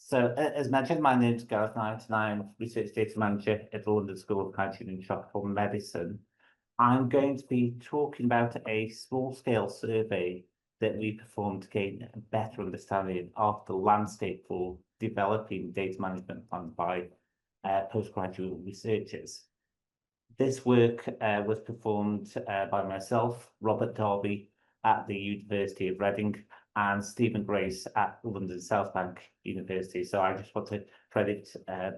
As mentioned, my name is Gareth Knight and I'm Research Data Manager at the London School of Hygiene and Tropical Medicine. I'm going to be talking about a small-scale survey that we performed to gain a better understanding of the landscape for developing data management plans by postgraduate researchers. This work was performed by myself, Robert Darby, at the University of Reading, and Stephen Grace at London South Bank University. So I just want to credit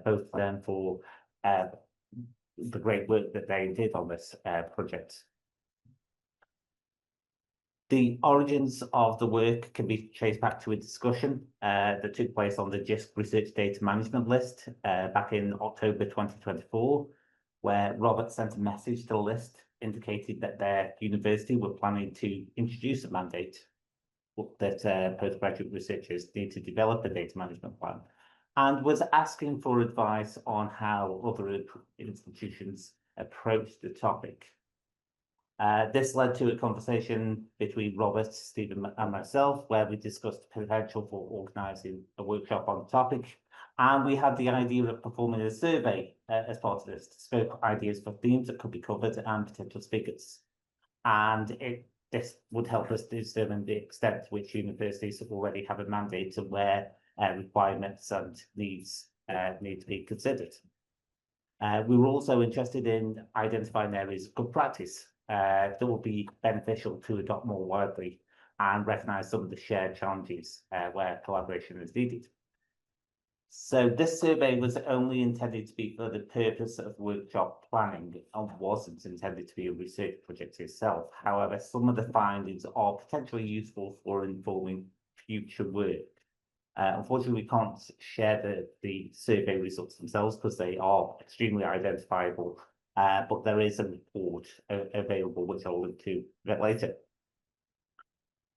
both of them for the great work that they did on this project. The origins of the work can be traced back to a discussion that took place on the JISC Research Data Management List back in October 2024, where Robert sent a message to the list indicated that their university were planning to introduce a mandate that postgraduate researchers need to develop a data management plan, and was asking for advice on how other institutions approach the topic. This led to a conversation between Robert, Stephen and myself, where we discussed the potential for organising a workshop on the topic. And we had the idea of performing a survey as part of this to scope ideas for themes that could be covered and potential speakers. And this would help us determine the extent to which universities already have a mandate and where requirements and needs need to be considered. We were also interested in identifying areas of good practice that would be beneficial to adopt more widely and recognise some of the shared challenges where collaboration is needed. So this survey was only intended to be for the purpose of workshop planning and wasn't intended to be a research project itself. However, some of the findings are potentially useful for informing future work. Unfortunately, we can't share the survey results themselves because they are extremely identifiable, but there is a report available, which I'll link to a bit later.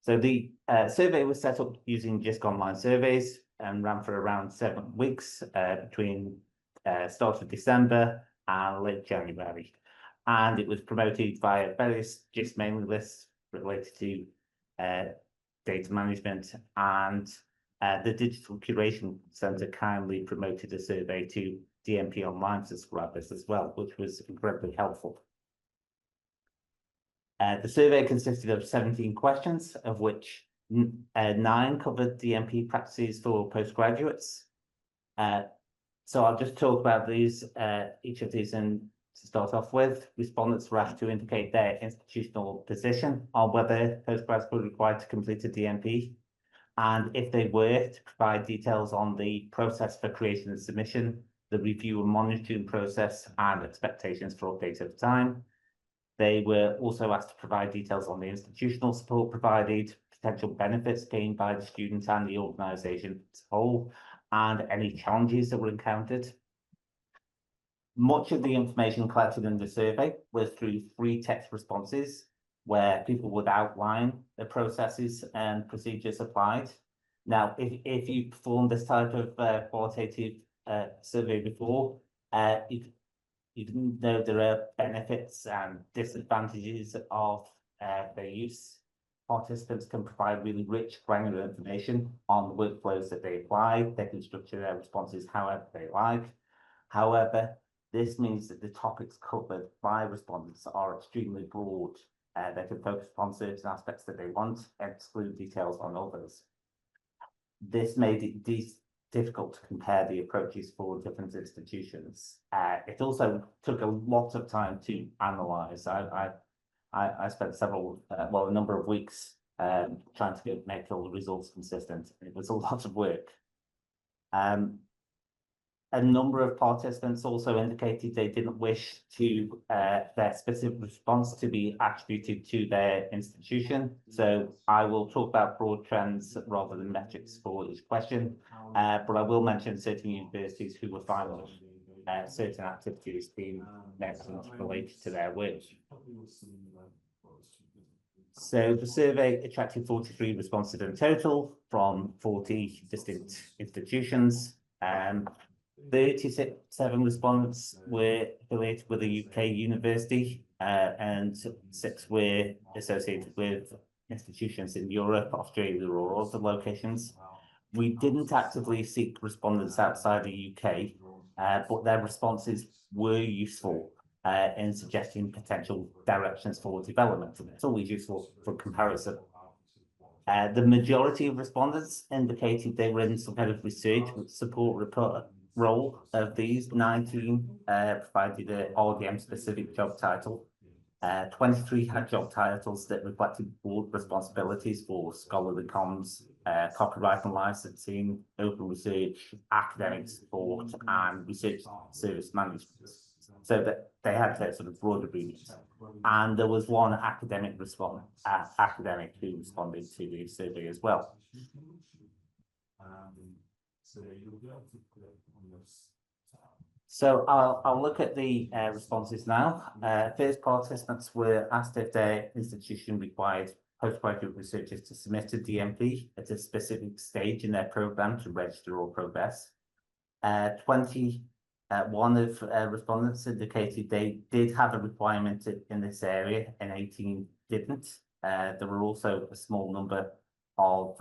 So the survey was set up using JISC online surveys and ran for around 7 weeks between start of December and late January. And it was promoted via various JISC mailing lists related to data management, and the Digital Curation Centre kindly promoted a survey to DMP Online subscribers as well, which was incredibly helpful. The survey consisted of 17 questions, of which 9 covered DMP practices for postgraduates. So I'll just talk about these, each of these, and to start off with, respondents were asked to indicate their institutional position on whether postgrads were required to complete a DMP, and if they were, to provide details on the process for creation and submission, the review and monitoring process, and expectations for updates over time. They were also asked to provide details on the institutional support provided, potential benefits gained by the student and the organisation as a whole, and any challenges that were encountered. Much of the information collected in the survey was through free text responses, where people would outline the processes and procedures applied. Now, if you performed this type of qualitative survey before, you know there are benefits and disadvantages of their use. Participants can provide really rich, granular information on the workflows that they apply. They can structure their responses however they like. However, this means that the topics covered by respondents are extremely broad. They can focus upon certain aspects that they want and exclude details on others. This made it difficult to compare the approaches for different institutions. It also took a lot of time to analyse. I spent a number of weeks trying to make all the results consistent. It was a lot of work. A number of participants also indicated they didn't wish to their specific response to be attributed to their institution. So I will talk about broad trends rather than metrics for each question, but I will mention certain universities who were finding certain activities being mentioned related to their work. So the survey attracted 43 responses in total from 40 distinct institutions. 37 respondents were affiliated with a UK university, and 6 were associated with institutions in Europe, Australia, or other locations. We didn't actively seek respondents outside the UK, but their responses were useful in suggesting potential directions for development. And it's always useful for comparison. The majority of respondents indicated they were in some kind of research support report role. Of these, 19 provided an RDM specific job title. 23 had job titles that reflected broad responsibilities for scholarly comms, copyright and licensing, open research, academic support, and research service management. So that they had that sort of broader remit. And there was one academic academic who responded to the survey as well. So I'll look at the responses now. First, participants were asked if their institution required postgraduate researchers to submit a DMP at a specific stage in their programme to register or progress. 21 of respondents indicated they did have a requirement in this area and 18 didn't. There were also a small number of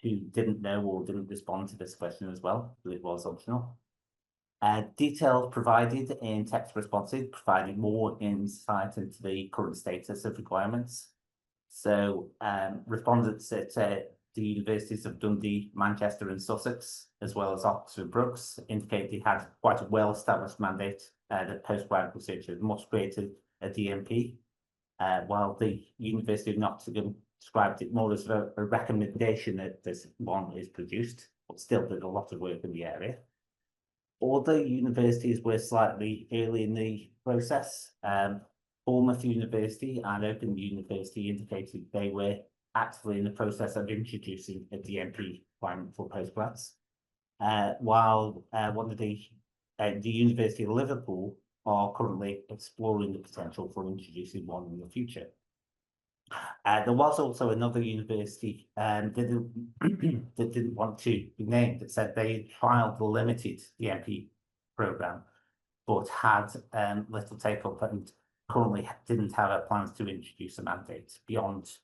who didn't know or didn't respond to this question as well, but it was optional. Details provided in text responses provided more insight into the current status of requirements. So respondents at the universities of Dundee, Manchester and Sussex, as well as Oxford Brookes, indicate they had quite a well-established mandate that postgraduate researchers must create a DMP, while the University of Nottingham described it more as a recommendation that this one is produced, but still did a lot of work in the area. Other universities were slightly early in the process. Bournemouth University and Open University indicated they were actively in the process of introducing a DMP requirement for postgrads, while one of the University of Liverpool are currently exploring the potential for introducing one in the future. There was also another university that didn't want to be named, that said they trialled the limited DMP programme, but had little take-up and currently didn't have plans to introduce a mandate beyond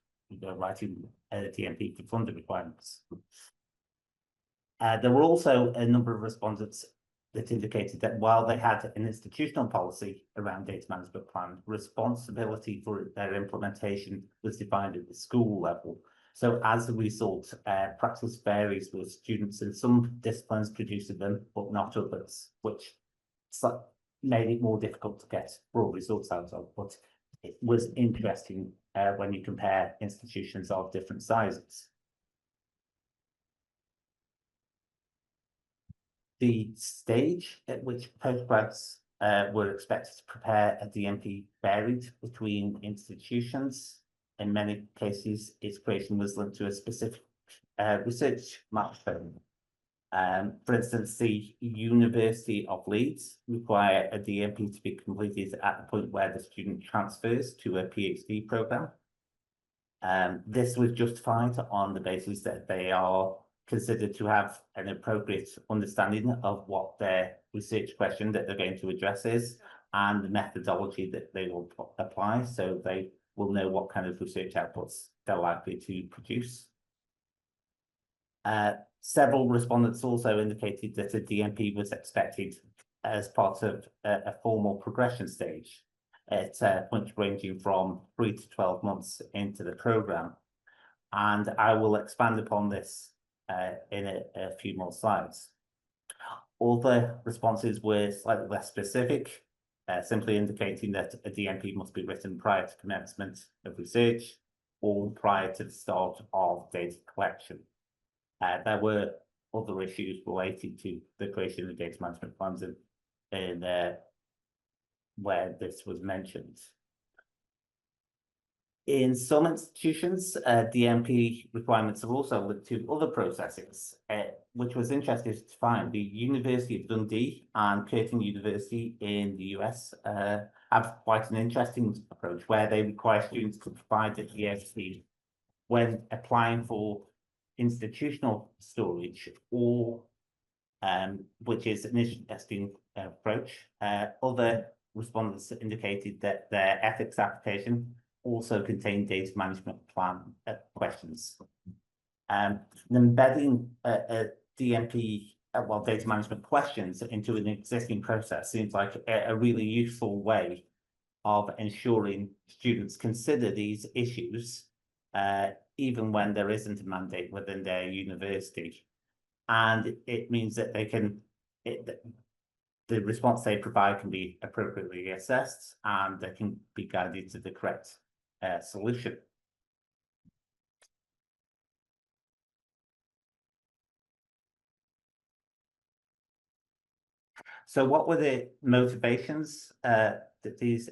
writing a DMP for funding requirements. There were also a number of respondents that indicated that while they had an institutional policy around data management plan, responsibility for their implementation was defined at the school level. So as a result, practice varies with students in some disciplines producing them, but not others, which made it more difficult to get broad results out of. But it was interesting when you compare institutions of different sizes. The stage at which postgrads were expected to prepare a DMP varied between institutions. In many cases, its creation was linked to a specific research milestone. For instance, the University of Leeds require a DMP to be completed at the point where the student transfers to a PhD programme. This was justified on the basis that they are considered to have an appropriate understanding of what their research question that they're going to address is and the methodology that they will apply, so they will know what kind of research outputs they're likely to produce. Several respondents also indicated that a DMP was expected as part of a formal progression stage at points ranging from 3 to 12 months into the programme. And I will expand upon this in a few more slides. Other responses were slightly less specific, simply indicating that a DMP must be written prior to commencement of research or prior to the start of data collection. There were other issues related to the creation of data management plans in where this was mentioned. In some institutions, DMP requirements are also linked to other processes, which was interesting to find. The University of Dundee and Curtin University in the US have quite an interesting approach where they require students to provide a DMP when applying for institutional storage, or which is an interesting approach. Other respondents indicated that their ethics application also contained data management plan questions. Embedding a DMP, data management questions into an existing process seems like a really useful way of ensuring students consider these issues, even when there isn't a mandate within their university. And it means that they can, the response they provide can be appropriately assessed and they can be guided to the correct solution. So what were the motivations that these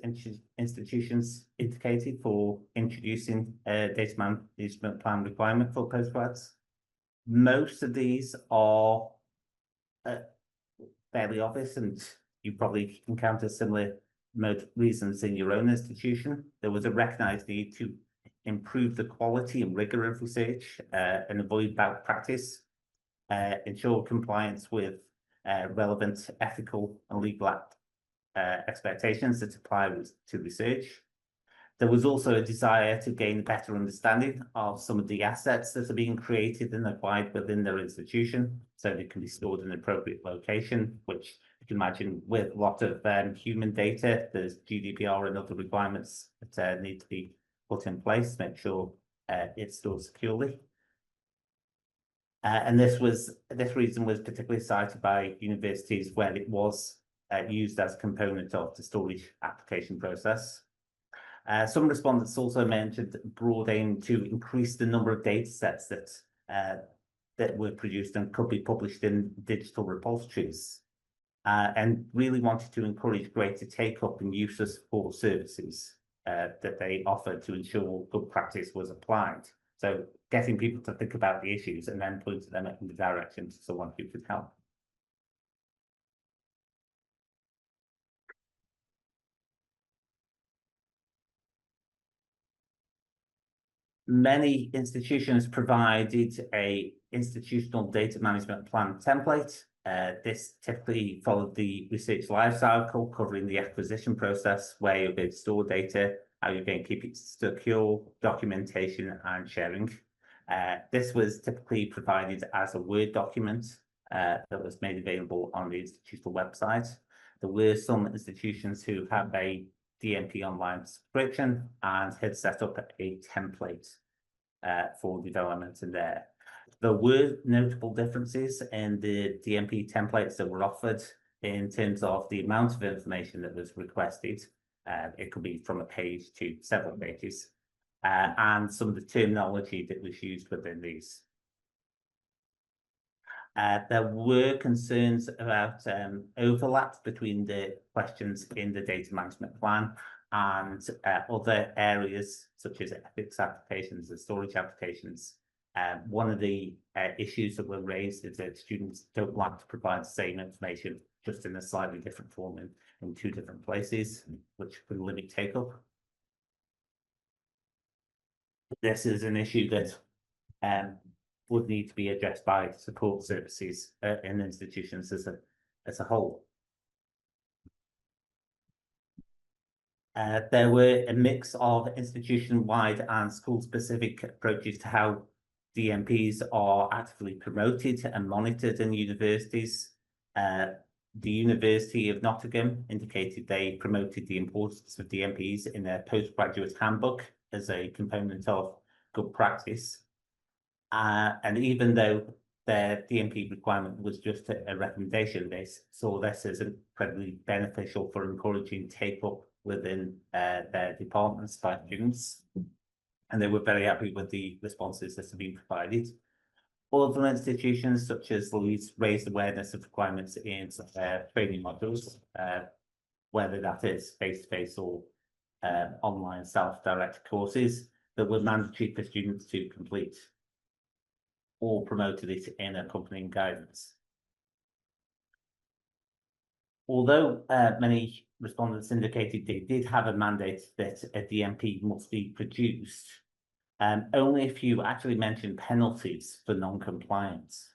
institutions indicated for introducing a data management plan requirement for postgrads? Most of these are fairly obvious, and you probably encounter similar reasons in your own institution. There was a recognised need to improve the quality and rigour of research and avoid bad practice, ensure compliance with relevant ethical and legal expectations that apply to research. There was also a desire to gain a better understanding of some of the assets that are being created and acquired within their institution, so they can be stored in an appropriate location, which you can imagine with a lot of human data, there's GDPR and other requirements that need to be put in place to make sure it's stored securely. And this reason was particularly cited by universities where it was used as a component of the storage application process. Some respondents also mentioned broad aim to increase the number of data sets that were produced and could be published in digital repositories, and really wanted to encourage greater take-up and use of support services that they offered to ensure good practice was applied. So getting people to think about the issues and then pointing them in the direction to someone who could help. Many institutions provided a institutional data management plan template. This typically followed the research lifecycle, covering the acquisition process, where you're going to store data, how you're going to keep it secure, documentation and sharing. This was typically provided as a Word document that was made available on the institutional website. There were some institutions who have a DMP online subscription and had set up a template for development in there. There were notable differences in the DMP templates that were offered in terms of the amount of information that was requested. It could be from a page to several pages, and some of the terminology that was used within these. There were concerns about overlaps between the questions in the data management plan and other areas such as ethics applications and storage applications. One of the issues that were raised is that students don't like to provide the same information just in a slightly different form in two different places, which could limit take-up. This is an issue that would need to be addressed by support services in institutions as a whole. There were a mix of institution-wide and school-specific approaches to how DMPs are actively promoted and monitored in universities. The University of Nottingham indicated they promoted the importance of DMPs in their postgraduate handbook as a component of good practice. And even though their DMP requirement was just a recommendation, they saw this as incredibly beneficial for encouraging take-up within their departments by students. And they were very happy with the responses that have been provided. Other institutions, such as Leeds, raised awareness of requirements in training modules, whether that is face-to-face or online self-directed courses that were mandatory for students to complete, or promoted it in accompanying guidance. Although many respondents indicated they did have a mandate that a DMP must be produced, only a few actually mentioned penalties for non-compliance.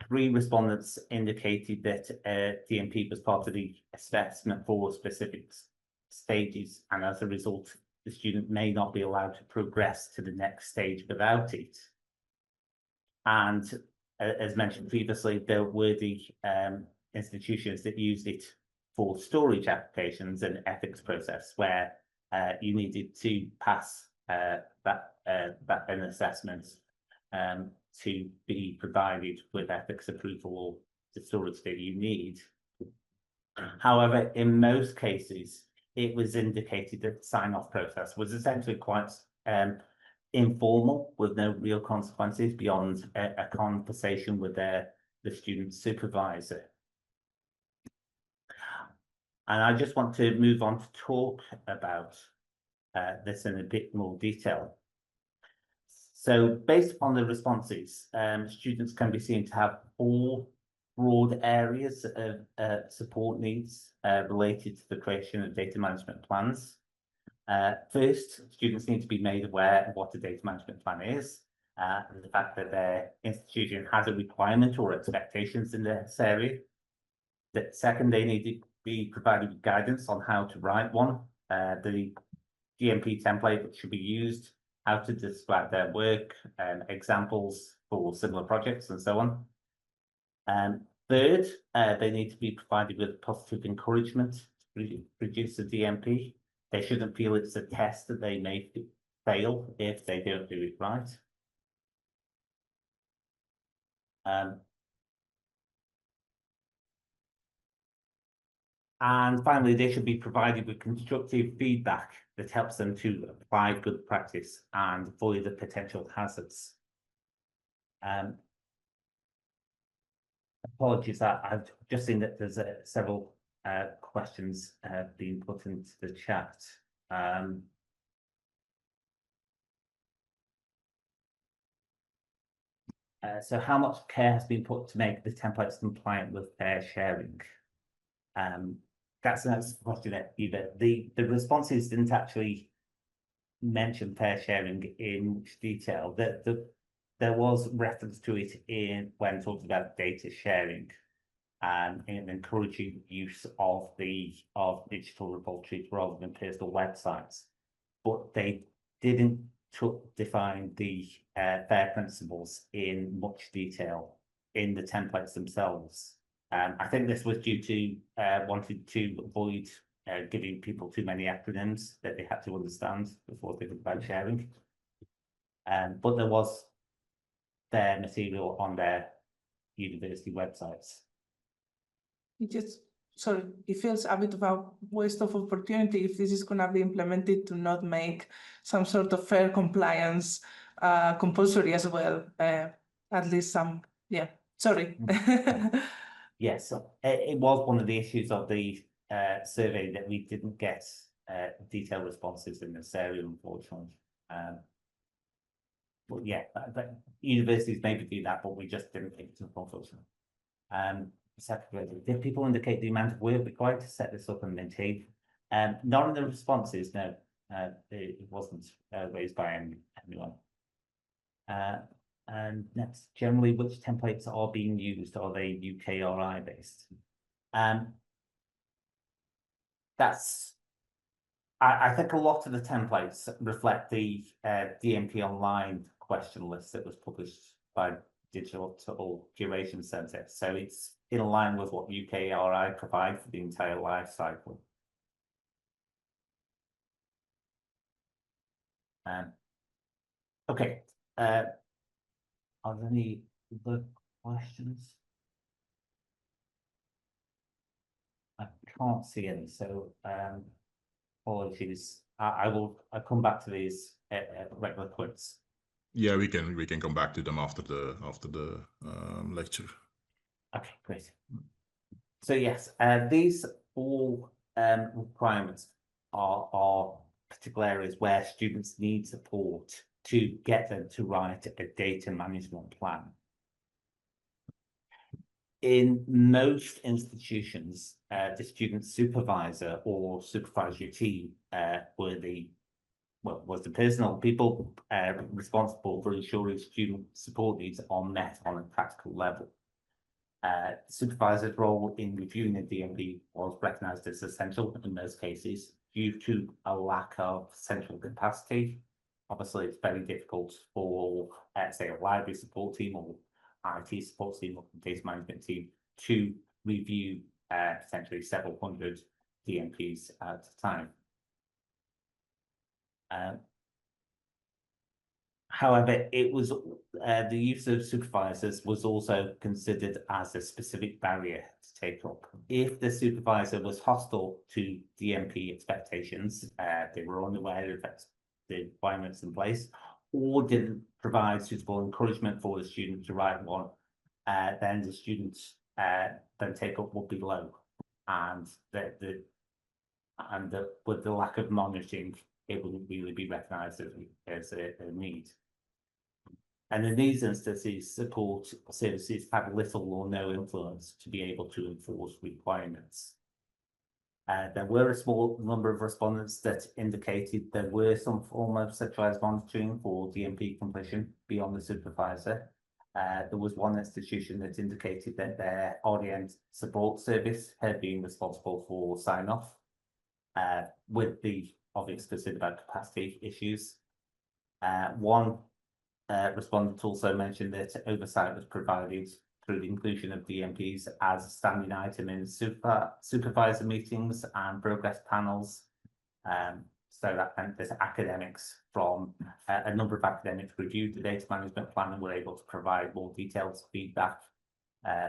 3 respondents indicated that DMP was part of the assessment for specific stages, and as a result, the student may not be allowed to progress to the next stage without it. And as mentioned previously, there were the institutions that used it for storage applications and ethics process, where you needed to pass an assessment to be provided with ethics approval or the storage that you need. However, in most cases, it was indicated that the sign-off process was essentially quite informal, with no real consequences beyond a conversation with the student supervisor. And I just want to move on to talk about this in a bit more detail. So based upon the responses, students can be seen to have 4 broad areas of support needs related to the creation of data management plans. First, students need to be made aware of what a data management plan is, and the fact that their institution has a requirement or expectations in this area. Second, they need to be provided with guidance on how to write one, the DMP template that should be used, how to describe their work, examples for similar projects, and so on. Third, they need to be provided with positive encouragement to produce a DMP. They shouldn't feel it's a test that they may fail if they don't do it right. And finally, they should be provided with constructive feedback that helps them to apply good practice and avoid the potential hazards. Apologies, I've just seen that there's several questions being put into the chat. So how much care has been put to make the templates compliant with fair sharing? That's a question, Eva. The responses didn't actually mention fair sharing in much detail. There was reference to it when talking about data sharing and encouraging use of digital repositories rather than personal websites, but they didn't define the fair principles in much detail in the templates themselves. I think this was due to wanting to avoid giving people too many acronyms that they had to understand before they think about sharing. But there was their material on their university websites. It feels a bit of a waste of opportunity if this is going to be implemented to not make some sort of fair compliance compulsory as well. At least some, yeah, sorry. Yes, so it was one of the issues of the survey that we didn't get detailed responses in this area, unfortunately. But yeah, universities maybe do that, but we just didn't think it up, unfortunately. Did people indicate the amount of work required to set this up and maintain? None of the responses, no, it wasn't raised by anyone. And next, generally, which templates are being used? Are they UK RI based? I think a lot of the templates reflect the DMP Online question list that was published by Digital Curation Centre. So it's in line with what UK RI provide for the entire life cycle. Okay. Are there any other questions? I can't see any, so apologies. I'll come back to these at regular points. Yeah, we can come back to them after the lecture. Okay, great. So yes, these all requirements are particular areas where students need support to get them to write a data management plan. In most institutions, the student supervisor or supervisory team was the personal people responsible for ensuring student support needs are met on a practical level. Supervisor's role in reviewing the DMP was recognised as essential in most cases, due to a lack of central capacity. Obviously, it's very difficult for, say, a library support team or IT support team or data management team to review potentially several hundred DMPs at a time. However, it was the use of supervisors was also considered as a specific barrier to take up. If the supervisor was hostile to DMP expectations, they were unaware of the requirements in place, or didn't provide suitable encouragement for the student to write one, then the students then take up would be low, and with the lack of monitoring, it wouldn't really be recognised as a need. And in these instances, support services have little or no influence to be able to enforce requirements. There were a small number of respondents that indicated there were some form of centralised monitoring for DMP completion beyond the supervisor. There was one institution that indicated that their RDM support service had been responsible for sign-off, with the obvious concern about capacity issues. One respondent also mentioned that oversight was provided through the inclusion of DMPs as a standing item in supervisor meetings and progress panels. So that meant that academics from a number of academics reviewed the data management plan and were able to provide more detailed feedback.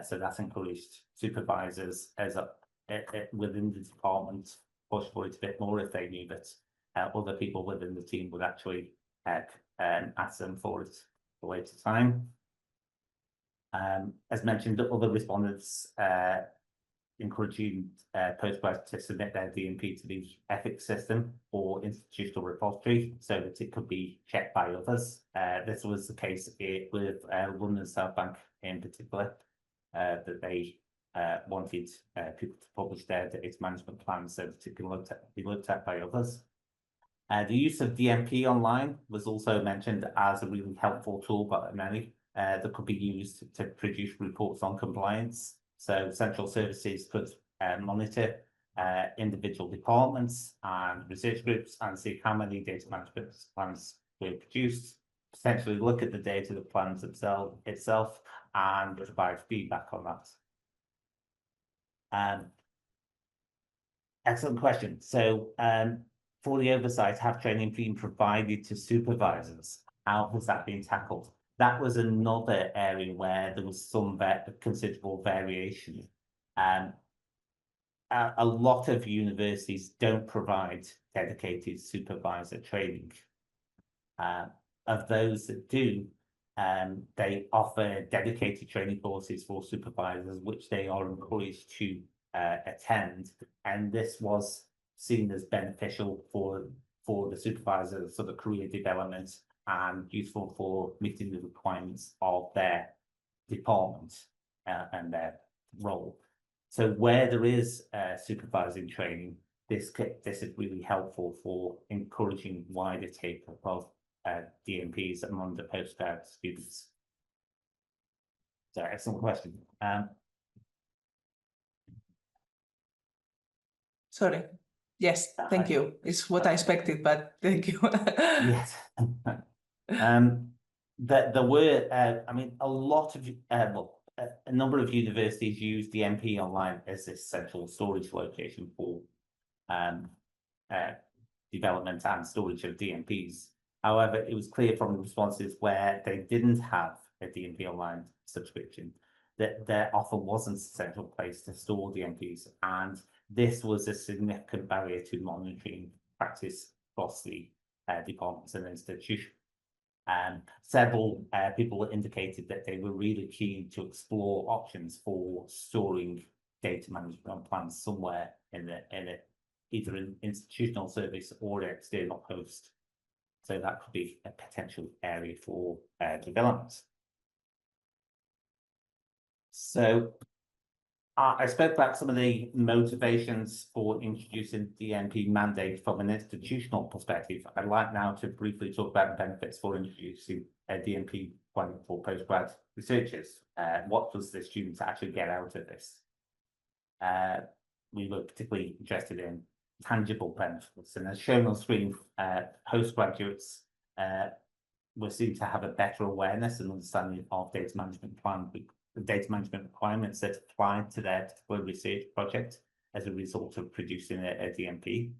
So that's encouraged supervisors as within the department push for it a bit more if they knew that other people within the team would actually ask them for it at a later time. As mentioned, other respondents encouraging postgrads to submit their DMP to the ethics system or institutional repository so that it could be checked by others. This was the case with London South Bank in particular, that they wanted people to publish their data management plans so that it can be looked at by others. The use of DMP online was also mentioned as a really helpful tool by many that could be used to produce reports on compliance. So central services could monitor individual departments and research groups and see how many data management plans were produced, potentially look at the data, the plans itself, and provide feedback on that. Excellent question. So for the oversight, have training been provided to supervisors? How has that been tackled? That was another area where there was some considerable variation. A lot of universities don't provide dedicated supervisor training. Of those that do, they offer dedicated training courses for supervisors, which they are encouraged to attend. And this was seen as beneficial for the supervisors, sort of career development, and useful for meeting the requirements of their department and their role. So where there is supervising training, this is really helpful for encouraging wider take-up of DMPs among the postgrad students. So excellent question. Sorry. Yes, thank you. It's what I expected, but thank you. Yes. There were, I mean, a lot of, a number of universities use DMP online as this central storage location for development and storage of DMPs. However, it was clear from the responses where they didn't have a DMP online subscription that there often wasn't a central place to store DMPs, and this was a significant barrier to monitoring practice across the departments and institutions. Several people indicated that they were really keen to explore options for storing data management plans somewhere in either an institutional service or an external host. So that could be a potential area for development. So I spoke about some of the motivations for introducing DMP mandate from an institutional perspective. I'd like now to briefly talk about the benefits for introducing a DMP plan for postgrad researchers. What does the students actually get out of this? We were particularly interested in tangible benefits. And as shown on screen, postgraduates were seen to have a better awareness and understanding of data management the data management requirements that apply to their particular research project as a result of producing a DMP.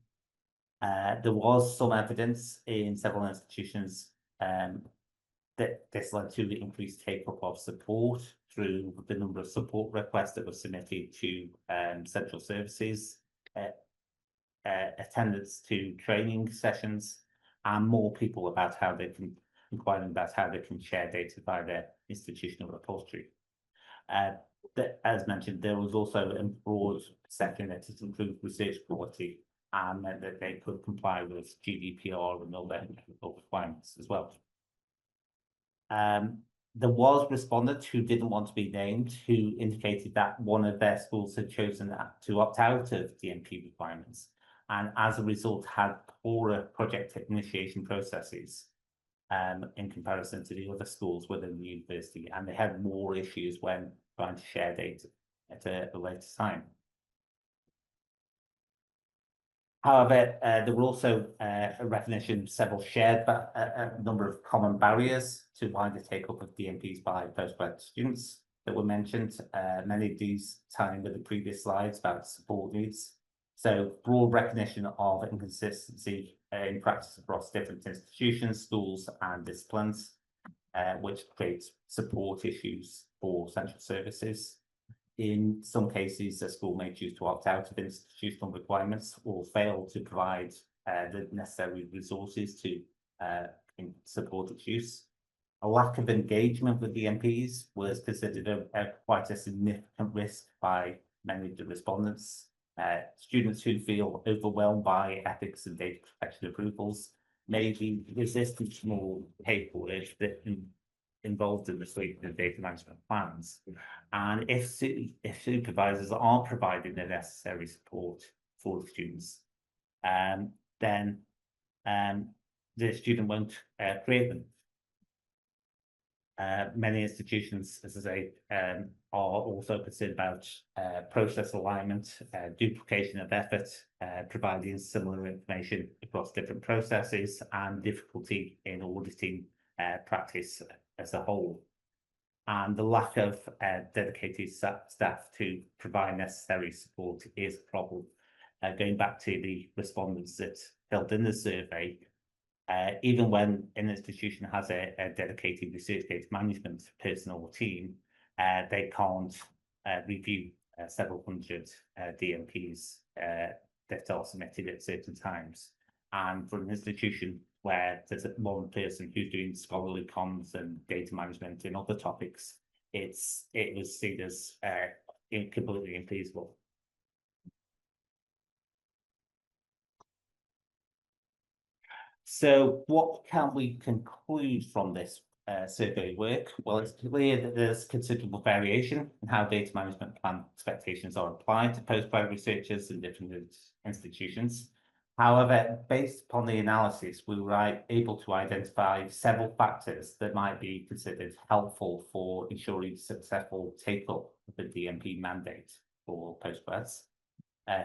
There was some evidence in several institutions that this led to the increased take-up of support through the number of support requests that were submitted to central services, attendance to training sessions, and more people about how they can inquiring about how they can share data via their institutional repository. As mentioned, there was also a broad perception that it improved research quality and meant that they could comply with GDPR and other ethical requirements as well. There was respondents who didn't want to be named, who indicated that one of their schools had chosen to opt out of DMP requirements, and as a result had poorer project initiation processes in comparison to the other schools within the university, and they had more issues when trying to share data at a later time. However, there were also a recognition of several shared a number of common barriers to wider take-up of DMPs by postgraduate students that were mentioned. Many of these tie in with the previous slides about support needs. So broad recognition of inconsistency in practice across different institutions, schools and disciplines, which creates support issues for central services. In some cases, a school may choose to opt out of institutional requirements or fail to provide the necessary resources to support its use. A lack of engagement with the MPs was considered quite a significant risk by many of the respondents. Students who feel overwhelmed by ethics and data protection approvals may be resistant to more paperwork that involved in the suite of data management plans. And if supervisors aren't providing the necessary support for the students, then the student won't create them. Many institutions, as I say, are also concerned about process alignment, duplication of effort, providing similar information across different processes, and difficulty in auditing practice as a whole. And the lack of dedicated staff to provide necessary support is a problem. Going back to the respondents that filled in the survey, even when an institution has a dedicated research data management personnel or team, they can't review several hundred DMPs that are submitted at certain times. And for an institution where there's one person who's doing scholarly comms and data management and other topics, it was seen as completely infeasible. So what can we conclude from this survey work? Well, it's clear that there's considerable variation in how data management plan expectations are applied to postgraduate researchers in different institutions. However, based upon the analysis, we were able to identify several factors that might be considered helpful for ensuring successful take-up of the DMP mandate for postgrads.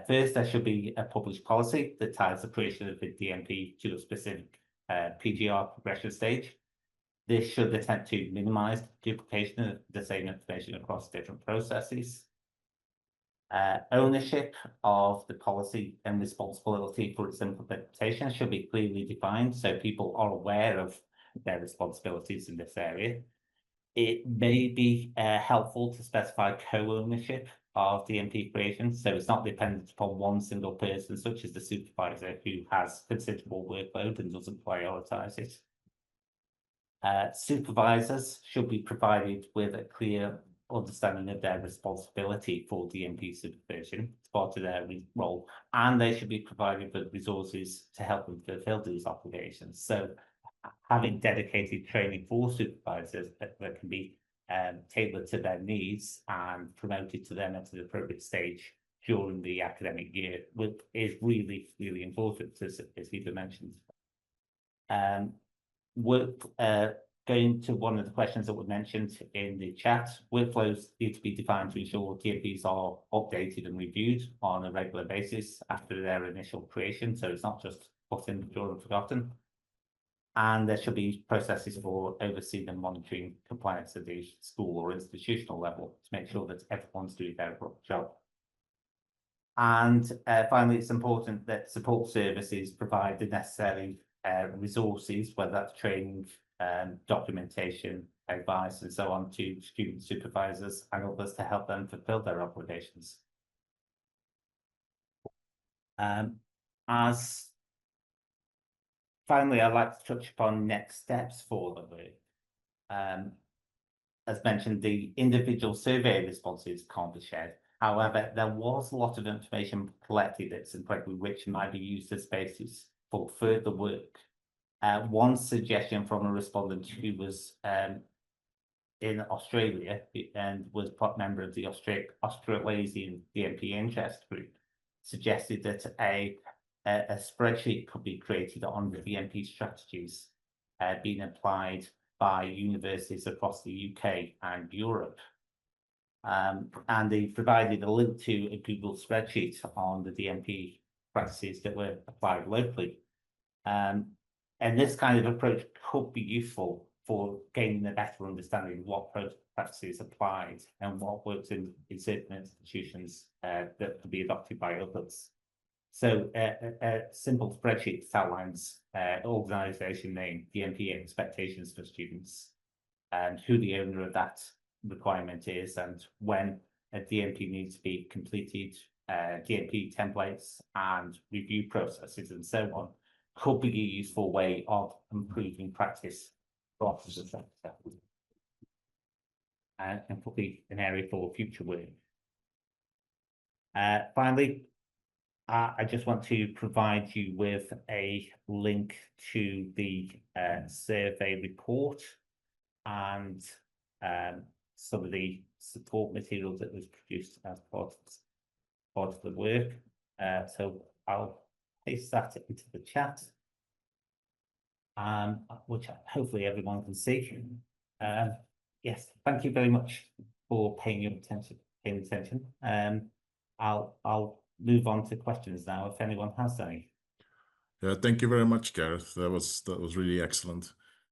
First, there should be a published policy that ties the creation of the DMP to a specific PGR progression stage. This should attempt to minimize duplication of the same information across different processes. Ownership of the policy and responsibility for its implementation should be clearly defined so people are aware of their responsibilities in this area. It may be helpful to specify co-ownership of DMP creation, so it's not dependent upon one single person, such as the supervisor, who has considerable workload and doesn't prioritize it. Supervisors should be provided with a clear understanding of their responsibility for DMP supervision as part of their role, and they should be provided with resources to help them fulfill these obligations. So having dedicated training for supervisors that can be tailored to their needs and promoted to them at the appropriate stage during the academic year is really, really important, as Eva mentioned. going to one of the questions that were mentioned in the chat, workflows need to be defined to ensure DMPs are updated and reviewed on a regular basis after their initial creation. So it's not just put in, withdrawn, and forgotten. And there should be processes for overseeing and monitoring compliance at the school or institutional level to make sure that everyone's doing their job. And finally, it's important that support services provide the necessary resources, whether that's training, documentation, advice, and so on, to student supervisors and others to help them fulfill their obligations. Finally, I'd like to touch upon next steps for the work. As mentioned, the individual survey responses can't be shared. However, there was a lot of information collected that's incredibly rich and might be used as basis for further work. One suggestion from a respondent who was in Australia and was a member of the Australasian DMP interest group suggested that a spreadsheet could be created on the DMP strategies being applied by universities across the UK and Europe. And they provided a link to a Google spreadsheet on the DMP practices that were applied locally. And this kind of approach could be useful for gaining a better understanding of what practices applied and what works in certain institutions that could be adopted by others. So a simple spreadsheet outlines organisation name, DMP expectations for students, and who the owner of that requirement is, and when a DMP needs to be completed, DMP templates and review processes and so on, could be a useful way of improving practice for officers and probably an area for future work. Finally, I just want to provide you with a link to the survey report and some of the support materials that was produced as part of the work. So I'll paste that into the chat, which hopefully everyone can see. Yes, thank you very much for paying attention. I'll move on to questions now if anyone has any. Yeah, thank you very much, Gareth. That was really excellent.